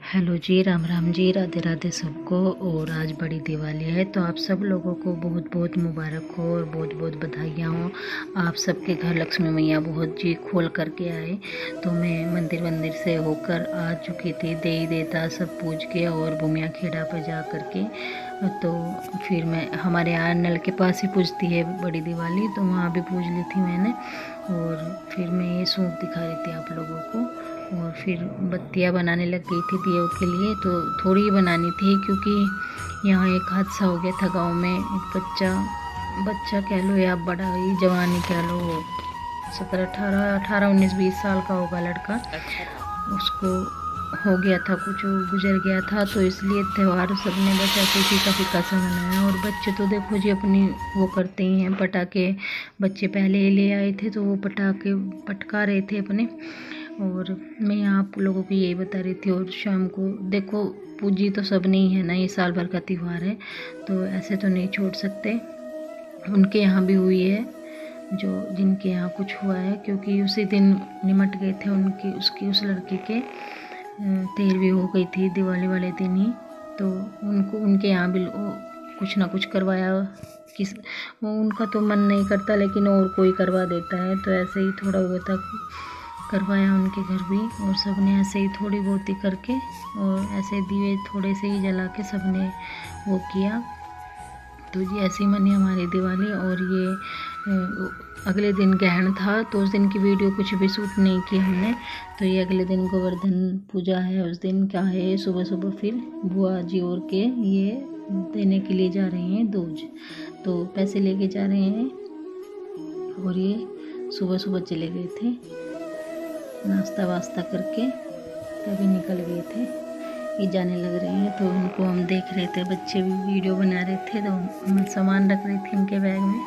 Hello जी, राम राम जी, राधे राधे सबको। और आज बड़ी दिवाली है तो आप सब लोगों को बहुत बहुत मुबारक हो और बहुत बहुत बधाइयाँ हो। आप सबके घर लक्ष्मी मैया बहुत जी खोल करके आए। तो मैं मंदिर से होकर आ चुकी थी, देवी देवता सब पूज के और भूमिया खेड़ा पर जा कर के। तो फिर मैं हमारे यहाँ नल के पास ही पूजती है बड़ी दिवाली, तो वहाँ भी पूज ली थी मैंने। और फिर मैं ये सूप दिखा रही थी आप लोगों को। और फिर बत्तियाँ बनाने लग गई थी दियों के लिए। तो थोड़ी ही बनानी थी क्योंकि यहाँ एक हादसा हो गया था गांव में। एक बच्चा कह लो या बड़ा ही जवान ही कह लो, 17 18 19 20 साल का होगा लड़का। उसको हो गया था कुछ, गुजर गया था। तो इसलिए त्यौहार सबने बस ऐसे फीका फीका सा मनाया। और बच्चे तो देखो जी अपनी वो करते ही हैं, पटाखे बच्चे पहले ही ले आए थे तो वो पटाखे पटका रहे थे अपने। और मैं आप लोगों को यही बता रही थी। और शाम को देखो पूजी तो सब नहीं है ना, ये साल भर का त्यौहार है तो ऐसे तो नहीं छोड़ सकते। उनके यहाँ भी हुई है जो जिनके यहाँ कुछ हुआ है, क्योंकि उसी दिन निमट गए थे उस लड़के के 13वीं हो गई थी दिवाली वाले दिन ही। तो उनके यहाँ भी कुछ ना कुछ करवाया। उनका तो मन नहीं करता लेकिन और कोई करवा देता है, तो ऐसे ही थोड़ा बहुत करवाया उनके घर भी। और सब ने ऐसे ही थोड़ी बहुत ही करके और ऐसे दिए थोड़े से ही जला के सब ने वो किया। तो जी ऐसी मनी हमारी दिवाली। और ये अगले दिन ग्रहण था तो उस दिन की वीडियो कुछ भी शूट नहीं की हमने। तो ये अगले दिन गोवर्धन पूजा है, उस दिन क्या है सुबह सुबह फिर बुआ जी और के ये देने के लिए जा रहे हैं दूज। तो पैसे लेके जा रहे हैं और ये सुबह सुबह चले गए थे नाश्ता वास्ता करके, तभी निकल गए थे। ये जाने लग रहे हैं तो उनको हम देख रहे थे, बच्चे भी वीडियो बना रहे थे तो हम सामान रख रही थी उनके बैग में।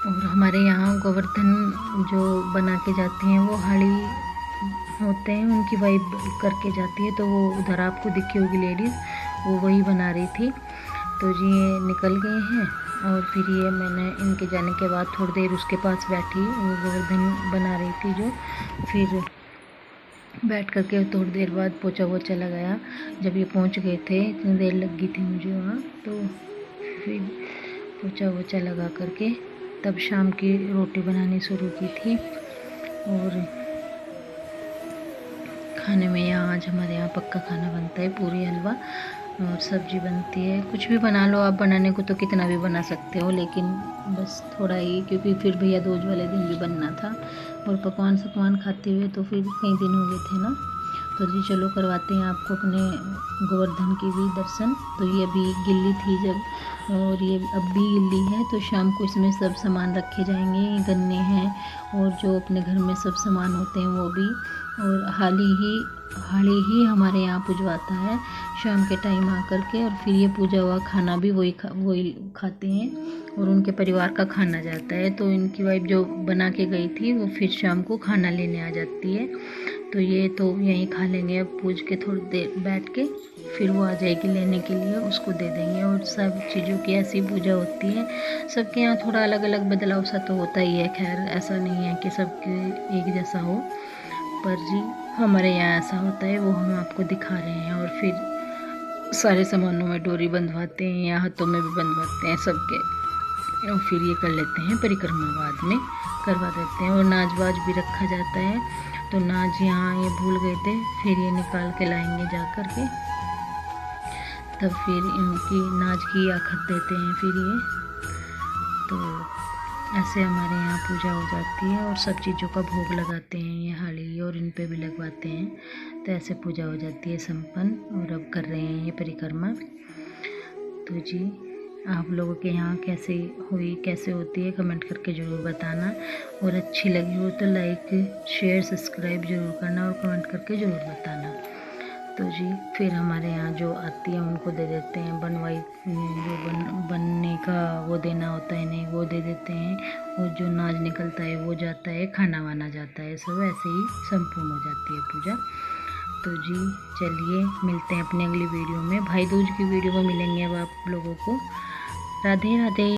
और हमारे यहाँ गोवर्धन जो बना के जाते हैं वो हाड़ी होते हैं, उनकी वाइफ करके जाती है। तो वो उधर आपको दिखी होगी लेडीज़, वो वही बना रही थी। तो जी ये निकल गए हैं। और फिर ये मैंने इनके जाने के बाद थोड़ी देर उसके पास बैठी, वो गोवर्धन बना रही थी जो। फिर बैठ करके थोड़ी देर बाद पोछा वोछा लगाया। जब ये पहुंच गए थे, इतनी देर लग गई थी मुझे वहाँ, तो फिर पोछा वोछा लगा करके तब शाम की रोटी बनानी शुरू की थी। और खाने में यहाँ आज हमारे यहाँ पक्का खाना बनता है, पूरी हलवा और सब्जी बनती है। कुछ भी बना लो आप, बनाने को तो कितना भी बना सकते हो, लेकिन बस थोड़ा ही, क्योंकि फिर भैया दूज वाले दिन भी बनना था। और पकवान खाते हुए तो फिर कई दिन हो गए थे ना। तो जी चलो करवाते हैं आपको अपने गोवर्धन की भी दर्शन। तो ये अभी गिल्ली थी जब, और ये अब भी गिल्ली है। तो शाम को इसमें सब सामान रखे जाएंगे, गन्ने हैं और जो अपने घर में सब सामान होते हैं वो भी। और हाली ही हमारे यहाँ पुजवाता है शाम के टाइम आकर के। और फिर ये पूजा हुआ खाना भी वही खाते हैं और उनके परिवार का खाना जाता है। तो इनकी वाइफ जो बना के गई थी वो फिर शाम को खाना लेने आ जाती है। तो ये तो यहीं खा लेंगे अब पूज के, थोड़ी देर बैठ के फिर वो आ जाएगी लेने के लिए, उसको दे देंगे। और सब चीज़ों की ऐसी पूजा होती है। सबके यहाँ थोड़ा अलग अलग बदलाव सा तो होता ही है, खैर ऐसा नहीं है कि सबके एक जैसा हो, पर जी हमारे यहाँ ऐसा होता है, वो हम आपको दिखा रहे हैं। और फिर सारे सामानों में डोरी बंधवाते हैं या हाथों में भी बंधवाते हैं सबके। और फिर ये कर लेते हैं परिक्रमा, बाद में करवा देते हैं। और नाच बाज भी रखा जाता है। तो नाच यहाँ ये भूल गए थे, फिर ये निकाल के लाएंगे जा कर के, तब फिर इनकी नाच की आखत देते हैं फिर ये। तो ऐसे हमारे यहाँ पूजा हो जाती है। और सब चीज़ों का भोग लगाते हैं ये हाली, और इन पे भी लगवाते हैं। तो ऐसे पूजा हो जाती है संपन्न। और अब कर रहे हैं ये परिक्रमा। तो जी आप लोगों के यहाँ कैसे हुई, कैसे होती है, कमेंट करके ज़रूर बताना। और अच्छी लगी हो तो लाइक शेयर सब्सक्राइब ज़रूर करना और कमेंट करके ज़रूर बताना। तो जी फिर हमारे यहाँ जो आती है उनको दे देते हैं बनवाई, जो बनने का वो देना होता है इन्हें, वो दे देते हैं। और जो नाच निकलता है वो जाता है, खाना वाना जाता है, सब ऐसे ही संपूर्ण हो जाती है पूजा। तो जी चलिए मिलते हैं अपनी अगली वीडियो में, भाई दूज की वीडियो में मिलेंगे अब आप लोगों को। राधे राधे।